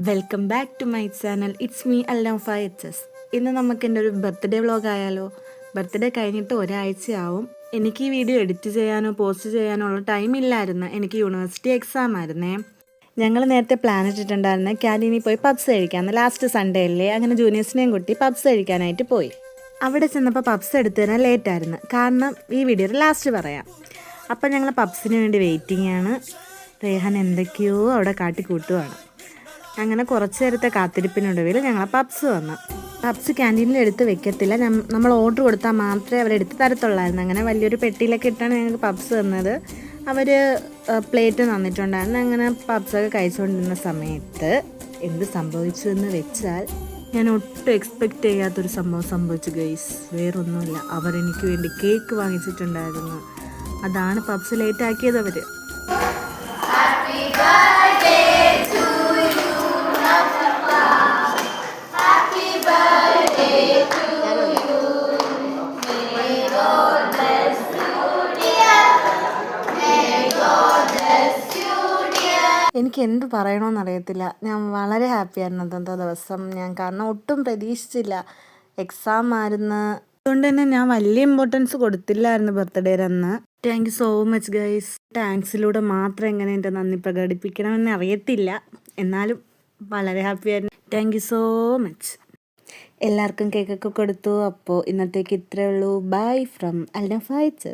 Welcome back to my channel. It's me Alnaufa H. ഇന്ന് നമുക്ക് എൻ്റെ ഒരു ബർത്ത്ഡേ വ്ളോഗ് ആയാലോ. ബർത്ത്ഡേ കഴിഞ്ഞിട്ട് ഒരാഴ്ചയാവും. എനിക്ക് ഈ വീഡിയോ എഡിറ്റ് ചെയ്യാനോ പോസ്റ്റ് ചെയ്യാനോ ഉള്ള ടൈം ഇല്ലായിരുന്നു. എനിക്ക് യൂണിവേഴ്സിറ്റി എക്സാം ആയിരുന്നേ. ഞങ്ങൾ നേരത്തെ പ്ലാൻ ഇട്ടിട്ടുണ്ടായിരുന്നു ക്യാൻറ്റീനിൽ പോയി പബ്സ് കഴിക്കാമെന്ന്. ലാസ്റ്റ് സൺഡേ അല്ലേ, അങ്ങനെ ജൂനിയേഴ്സിനെയും കൂട്ടി പബ്സ് കഴിക്കാനായിട്ട് പോയി. അവിടെ ചെന്നപ്പോൾ പബ്സ് എടുത്തു തരാൻ ലേറ്റായിരുന്നു. കാരണം ഈ വീഡിയോയുടെ ലാസ്റ്റ് പറയാം. അപ്പം ഞങ്ങൾ പബ്സിന് വേണ്ടി വെയിറ്റിംഗ് ആണ്. റേഹാൻ എന്തൊക്കെയോ അവിടെ കാട്ടിക്കൂട്ടുവാണ്. അങ്ങനെ കുറച്ച് നേരത്തെ കാത്തിരിപ്പിനൊടുവിൽ ഞങ്ങൾ പബ്സ് വന്നു. പബ്സ് ക്യാൻറ്റീനിൽ എടുത്ത് വെക്കത്തില്ല, നമ്മൾ ഓർഡർ കൊടുത്താൽ മാത്രമേ അവരെടുത്ത് തരത്തുള്ളായിരുന്നു. അങ്ങനെ വലിയൊരു പെട്ടിയിലൊക്കെ ഇട്ടാണ് ഞങ്ങൾക്ക് പബ്സ് തന്നത്. അവർ പ്ലേറ്റ് തന്നിട്ടുണ്ടായിരുന്നു. അങ്ങനെ പബ്സൊക്കെ കഴിച്ചുകൊണ്ടിരുന്ന സമയത്ത് എന്ത് സംഭവിച്ചു എന്ന് വെച്ചാൽ, ഞാൻ ഒട്ടും എക്സ്പെക്റ്റ് ചെയ്യാത്തൊരു സംഭവം സംഭവിച്ചു ഗൈസ്. വേറൊന്നുമില്ല, അവർ എനിക്ക് വേണ്ടി കേക്ക് വാങ്ങിച്ചിട്ടുണ്ടായിരുന്നു. അതാണ് പബ്സ് ലേറ്റ് ആക്കിയത് അവർ. എനിക്ക് എന്ത് പറയണമെന്നറിയത്തില്ല. ഞാൻ വളരെ ഹാപ്പിയായിരുന്നു അന്നത്തെ ദിവസം. കാരണം ഒട്ടും പ്രതീക്ഷിച്ചില്ല. എക്സാം ആയിരുന്നു, അതുകൊണ്ട് തന്നെ ഞാൻ വലിയ ഇമ്പോർട്ടൻസ് കൊടുത്തില്ലായിരുന്നു ബർത്ത്ഡേരന്ന്. Thank you so much guys. താങ്ക്സിലൂടെ മാത്രം എങ്ങനെ എൻ്റെ നന്ദി പ്രകടിപ്പിക്കണമെന്ന് അറിയത്തില്ല. എന്നാലും വളരെ ഹാപ്പിയായിരുന്നു. Thank you so much. എല്ലാവർക്കും കേക്കൊക്കെ കൊടുത്തു. അപ്പോൾ ഇന്നത്തേക്ക് ഇത്രയേ ഉള്ളൂ. Bye from Alnaufa H.